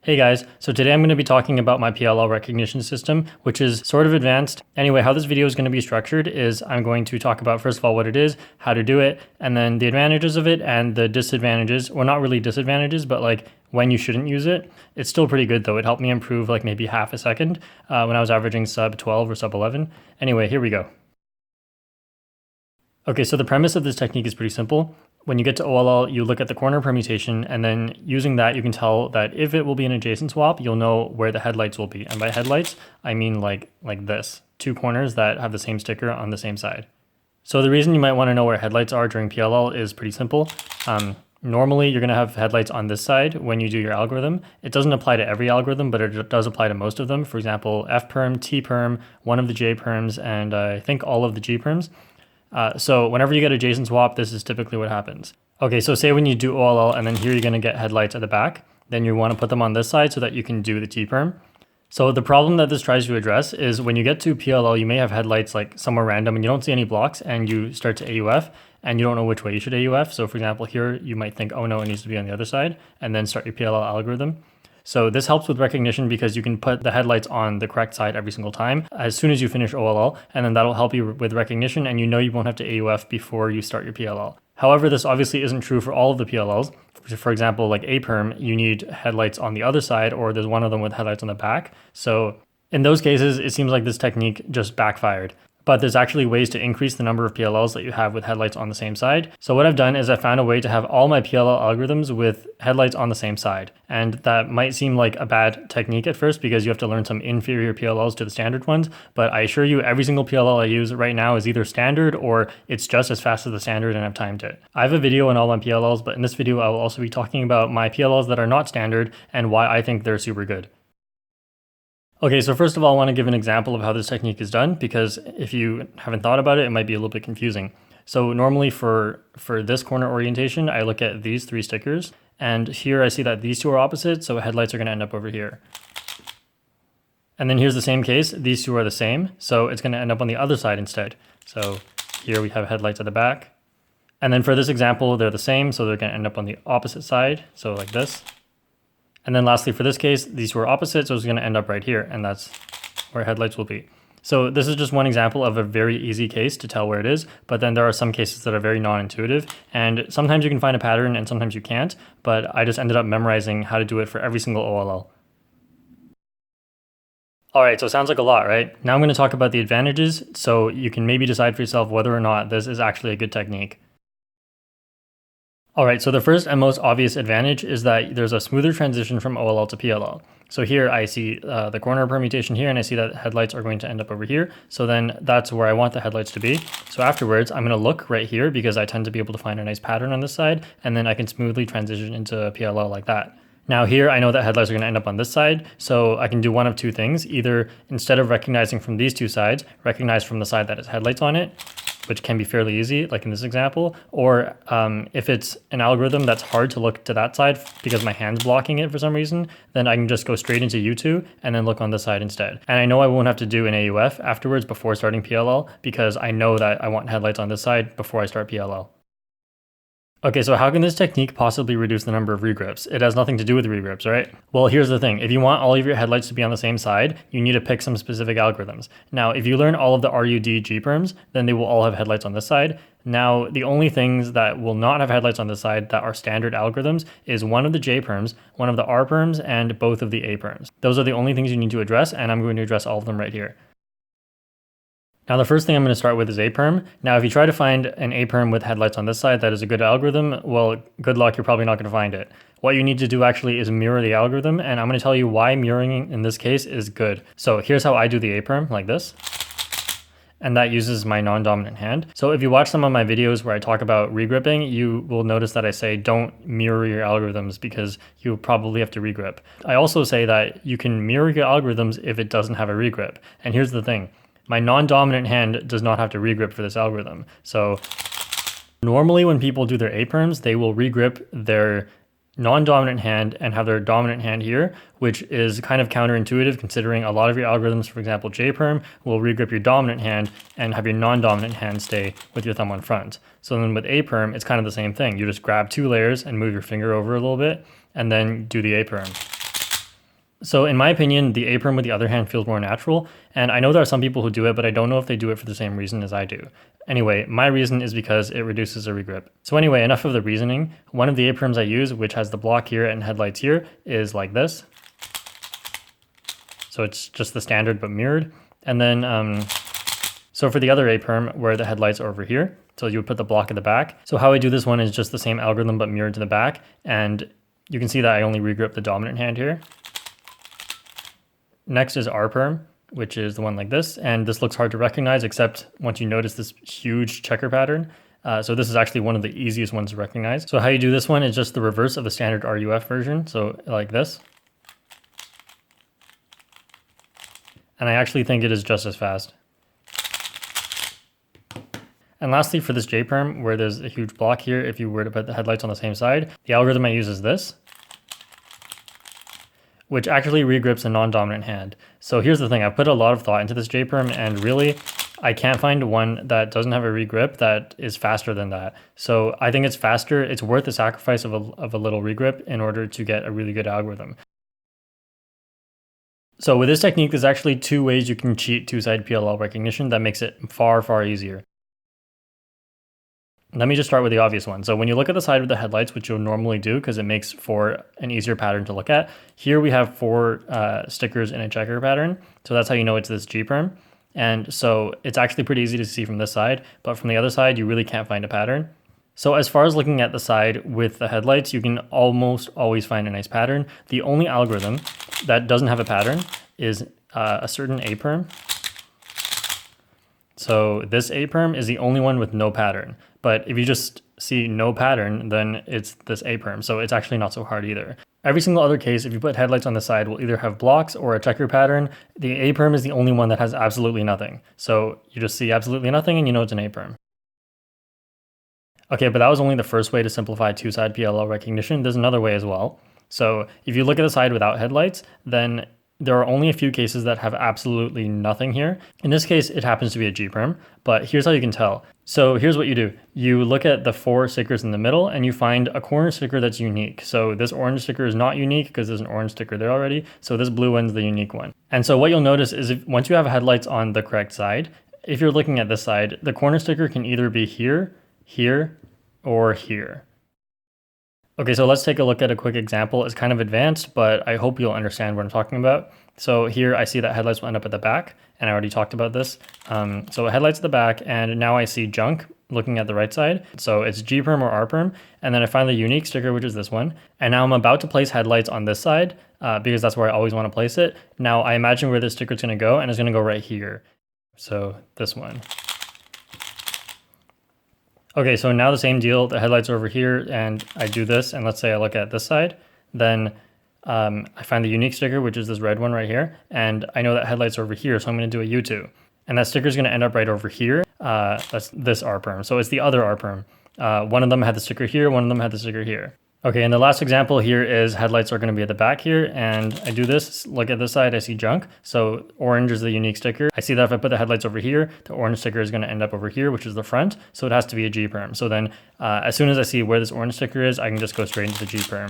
Hey guys, so today I'm going to be talking about my PLL recognition system, which is sort of advanced. Anyway, how this video is going to be structured is I'm going to talk about, first of all, what it is, how to do it, and then the advantages of it and the disadvantages, well, not really disadvantages, but like when you shouldn't use it. It's still pretty good though. It helped me improve like maybe half a second when I was averaging sub 12 or sub 11. Anyway, here we go. Okay, so the premise of this technique is pretty simple. When you get to OLL, you look at the corner permutation, and then using that, you can tell that if it will be an adjacent swap, you'll know where the headlights will be. And by headlights, I mean like this, two corners that have the same sticker on the same side. So the reason you might want to know where headlights are during PLL is pretty simple. Normally, you're going to have headlights on this side when you do your algorithm. It doesn't apply to every algorithm, but it does apply to most of them. For example, F perm, T perm, one of the J perms, and I think all of the G perms. So whenever you get adjacent swap, this is typically what happens. Okay, so say when you do OLL and then here you're going to get headlights at the back, then you want to put them on this side so that you can do the T-perm. So the problem that this tries to address is when you get to PLL, you may have headlights like somewhere random and you don't see any blocks and you start to AUF and you don't know which way you should AUF. So for example, here you might think, oh no, it needs to be on the other side and then start your PLL algorithm. So this helps with recognition because you can put the headlights on the correct side every single time as soon as you finish OLL, and then that'll help you with recognition and you know you won't have to AUF before you start your PLL. However, this obviously isn't true for all of the PLLs. For example, like A perm, you need headlights on the other side or there's one of them with headlights on the back. So in those cases, it seems like this technique just backfired. But there's actually ways to increase the number of PLLs that you have with headlights on the same side. So what I've done is I found a way to have all my PLL algorithms with headlights on the same side. And that might seem like a bad technique at first because you have to learn some inferior PLLs to the standard ones. But I assure you every single PLL I use right now is either standard or it's just as fast as the standard and I've timed it. I have a video on all my PLLs, but in this video I will also be talking about my PLLs that are not standard and why I think they're super good. Okay, so first of all, I want to give an example of how this technique is done because if you haven't thought about it, it might be a little bit confusing. So normally for this corner orientation, I look at these three stickers and here I see that these two are opposite, so headlights are going to end up over here. And then here's the same case, these two are the same, so it's going to end up on the other side instead. So here we have headlights at the back. And then for this example, they're the same, so they're going to end up on the opposite side, so like this. And then lastly, for this case, these two are opposite, so it's going to end up right here, and that's where headlights will be. So this is just one example of a very easy case to tell where it is, but then there are some cases that are very non-intuitive, and sometimes you can find a pattern and sometimes you can't, but I just ended up memorizing how to do it for every single OLL. All right, so it sounds like a lot, right? Now I'm going to talk about the advantages, so you can maybe decide for yourself whether or not this is actually a good technique. All right, so the first and most obvious advantage is that there's a smoother transition from OLL to PLL. So here I see the corner permutation here and I see that headlights are going to end up over here. So then that's where I want the headlights to be. So afterwards, I'm going to look right here because I tend to be able to find a nice pattern on this side and then I can smoothly transition into PLL like that. Now here, I know that headlights are going to end up on this side, so I can do one of two things. Either instead of recognizing from these two sides, recognize from the side that has headlights on it, which can be fairly easy, like in this example, or if it's an algorithm that's hard to look to that side because my hand's blocking it for some reason, then I can just go straight into U2 and then look on this side instead. And I know I won't have to do an AUF afterwards before starting PLL because I know that I want headlights on this side before I start PLL. Okay, so how can this technique possibly reduce the number of regrips? It has nothing to do with regrips, right? Well, here's the thing. If you want all of your headlights to be on the same side, you need to pick some specific algorithms. Now, if you learn all of the RUD G perms, then they will all have headlights on this side. Now, the only things that will not have headlights on this side that are standard algorithms is one of the J perms, one of the R perms, and both of the A perms. Those are the only things you need to address, and I'm going to address all of them right here. Now the first thing I'm going to start with is A perm. Now if you try to find an A perm with headlights on this side that is a good algorithm, well, good luck, you're probably not going to find it. What you need to do actually is mirror the algorithm, and I'm going to tell you why mirroring in this case is good. So here's how I do the A perm, like this. And that uses my non-dominant hand. So if you watch some of my videos where I talk about regripping, you will notice that I say don't mirror your algorithms because you'll probably have to regrip. I also say that you can mirror your algorithms if it doesn't have a regrip. And here's the thing. My non-dominant hand does not have to regrip for this algorithm. So normally when people do their A perms, they will regrip their non-dominant hand and have their dominant hand here, which is kind of counterintuitive considering a lot of your algorithms, for example, J perm, will regrip your dominant hand and have your non-dominant hand stay with your thumb on front. So then with A perm, it's kind of the same thing. You just grab two layers and move your finger over a little bit and then do the A perm. So in my opinion, the A-perm with the other hand feels more natural, and I know there are some people who do it, but I don't know if they do it for the same reason as I do. Anyway, my reason is because it reduces a regrip. So anyway, enough of the reasoning. One of the A-perms I use, which has the block here and headlights here, is like this. So it's just the standard but mirrored. And then, so for the other A-perm, where the headlights are over here, so you would put the block at the back. So how I do this one is just the same algorithm but mirrored to the back, and you can see that I only regrip the dominant hand here. Next is our perm, which is the one like this, and this looks hard to recognize except once you notice this huge checker pattern. So this is actually one of the easiest ones to recognize. So how you do this one is just the reverse of the standard RUF version, so like this. And I actually think it is just as fast. And lastly, for this J-perm, where there's a huge block here, if you were to put the headlights on the same side, the algorithm I use is this, which actually regrips a non-dominant hand. So here's the thing, I put a lot of thought into this J-perm, and really, I can't find one that doesn't have a regrip that is faster than that. So I think it's faster, it's worth the sacrifice of a little regrip in order to get a really good algorithm. So with this technique, there's actually two ways you can cheat two-side PLL recognition that makes it far, far easier. Let me just start with the obvious one. So when you look at the side of the headlights, which you'll normally do because it makes for an easier pattern to look at, here we have 4 stickers in a checker pattern. So that's how you know it's this G-perm. And so it's actually pretty easy to see from this side, but from the other side, you really can't find a pattern. So as far as looking at the side with the headlights, you can almost always find a nice pattern. The only algorithm that doesn't have a pattern is a certain A-perm. So this A-perm is the only one with no pattern. But if you just see no pattern, then it's this A-perm. So it's actually not so hard either. Every single other case, if you put headlights on the side, will either have blocks or a checker pattern. The A-perm is the only one that has absolutely nothing. So you just see absolutely nothing and you know it's an A-perm. Okay, but that was only the first way to simplify two-side PLL recognition. There's another way as well. So if you look at the side without headlights, then there are only a few cases that have absolutely nothing here. In this case, it happens to be a G-perm, but here's how you can tell. So here's what you do. You look at the 4 stickers in the middle and you find a corner sticker that's unique. So this orange sticker is not unique because there's an orange sticker there already. So this blue one's the unique one. And so what you'll notice is once you have headlights on the correct side, if you're looking at this side, the corner sticker can either be here, here, or here. Okay, so let's take a look at a quick example. It's kind of advanced, but I hope you'll understand what I'm talking about. So here I see that headlights will end up at the back, and I already talked about this. So headlights at the back, and now I see junk looking at the right side. So it's G-perm or R-perm, and then I find the unique sticker, which is this one. And now I'm about to place headlights on this side because that's where I always want to place it. Now I imagine where this sticker is going to go, and it's going to go right here. So this one. Okay, so now the same deal, the headlights are over here and I do this, and let's say I look at this side, then I find the unique sticker, which is this red one right here, and I know that headlights are over here, so I'm going to do a U2. And that sticker is going to end up right over here. That's this R-perm, so it's the other R-perm. One of them had the sticker here, one of them had the sticker here. Okay, and the last example here is headlights are going to be at the back here, and I do this, look at this side, I see junk. So orange is the unique sticker. I see that if I put the headlights over here, the orange sticker is going to end up over here, which is the front, so it has to be a G-perm. So then as soon as I see where this orange sticker is, I can just go straight into the G-perm.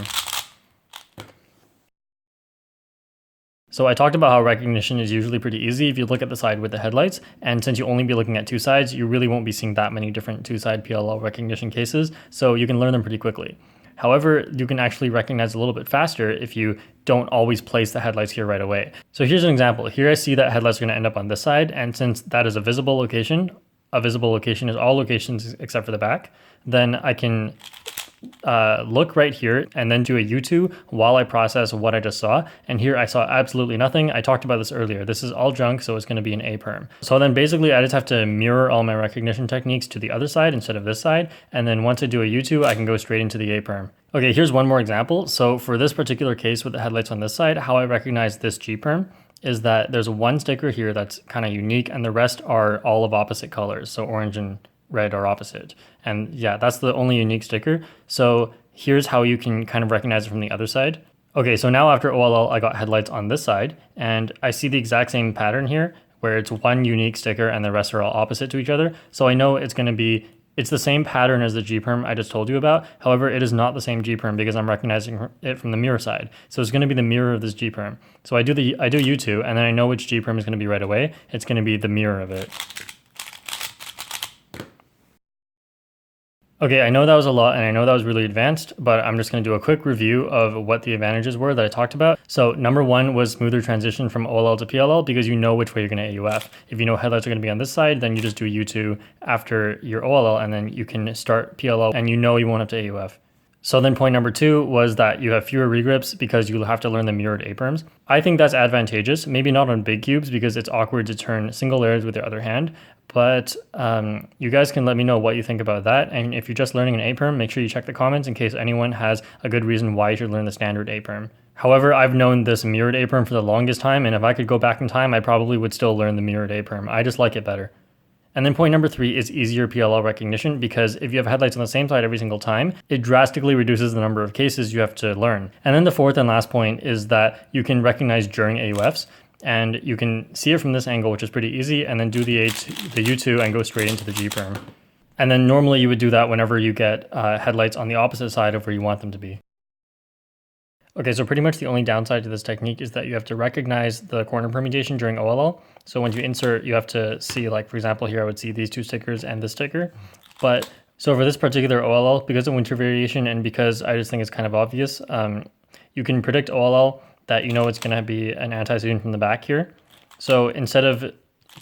So I talked about how recognition is usually pretty easy if you look at the side with the headlights, and since you only be looking at 2 sides, you really won't be seeing that many different 2-side PLL recognition cases, so you can learn them pretty quickly. However, you can actually recognize a little bit faster if you don't always place the headlights here right away. So here's an example. Here I see that headlights are going to end up on this side, and since that is a visible location is all locations except for the back, then I can look right here and then do a U2 while I process what I just saw. And here I saw absolutely nothing. I talked about this earlier. This is all junk, so it's going to be an A-perm. So then basically I just have to mirror all my recognition techniques to the other side instead of this side. And then once I do a U2, I can go straight into the A-perm. Okay, here's one more example. So for this particular case with the headlights on this side, how I recognize this G-perm is that there's one sticker here that's kind of unique and the rest are all of opposite colors. So orange and red are opposite. And yeah, that's the only unique sticker. So here's how you can kind of recognize it from the other side. Okay, so now after OLL, I got headlights on this side and I see the exact same pattern here where it's one unique sticker and the rest are all opposite to each other. So I know it's going to be It's the same pattern as the G-perm I just told you about. However, it is not the same G-perm because I'm recognizing it from the mirror side. So it's going to be the mirror of this G-perm. So I do U2, and then I know which G-perm is going to be right away. It's going to be the mirror of it. Okay, I know that was a lot and I know that was really advanced, but I'm just going to do a quick review of what the advantages were that I talked about. So number one was smoother transition from OLL to PLL because you know which way you're going to AUF. If you know headlights are going to be on this side, then you just do U2 after your OLL and then you can start PLL and you know you won't have to AUF. So then point number two was that you have fewer regrips because you'll have to learn the mirrored A-perms. I think that's advantageous, maybe not on big cubes because it's awkward to turn single layers with your other hand, but you guys can let me know what you think about that. And if you're just learning an A-perm, make sure you check the comments in case anyone has a good reason why you should learn the standard A-perm. However, I've known this mirrored A-perm for the longest time, and if I could go back in time, I probably would still learn the mirrored A-perm. I just like it better. And then point number three is easier PLL recognition because if you have headlights on the same side every single time, it drastically reduces the number of cases you have to learn. And then the fourth and last point is that you can recognize during AUFs and you can see it from this angle, which is pretty easy, and then do the U2 and go straight into the G-perm. And then normally you would do that whenever you get headlights on the opposite side of where you want them to be. Okay, so pretty much the only downside to this technique is that you have to recognize the corner permutation during OLL. So when you insert, you have to see, like, for example, here I would see these two stickers and this sticker. But so for this particular OLL, because of winter variation and because I just think it's kind of obvious, you can predict OLL that you know it's going to be an anti-student from the back here. So instead of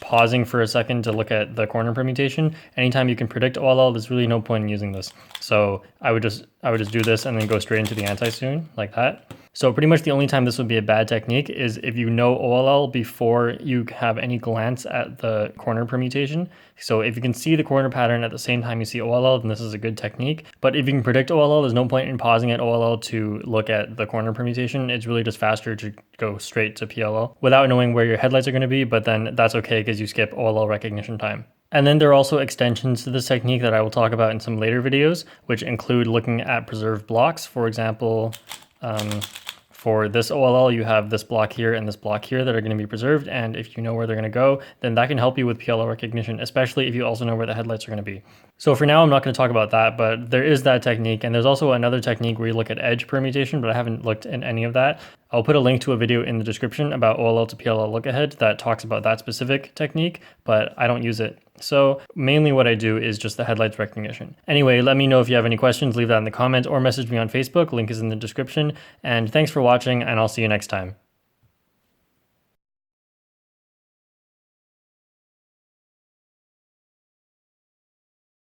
pausing for a second to look at the corner permutation, anytime you can predict OLL, there's really no point in using this. So I would just do this and then go straight into the anti-student like that. So pretty much the only time this would be a bad technique is if you know OLL before you have any glance at the corner permutation. So if you can see the corner pattern at the same time you see OLL, then this is a good technique. But if you can predict OLL, there's no point in pausing at OLL to look at the corner permutation. It's really just faster to go straight to PLL without knowing where your headlights are going to be, but then that's okay because you skip OLL recognition time. And then there are also extensions to this technique that I will talk about in some later videos, which include looking at preserved blocks. For example, for this OLL, you have this block here and this block here that are going to be preserved. And if you know where they're going to go, then that can help you with PLL recognition, especially if you also know where the headlights are going to be. So for now, I'm not going to talk about that, but there is that technique. And there's also another technique where you look at edge permutation, but I haven't looked in any of that. I'll put a link to a video in the description about OLL to PLL look ahead that talks about that specific technique, but I don't use it. So mainly what I do is just the headlights recognition. Anyway, let me know if you have any questions, leave that in the comments or message me on Facebook. Link is in the description. And thanks for watching, and I'll see you next time.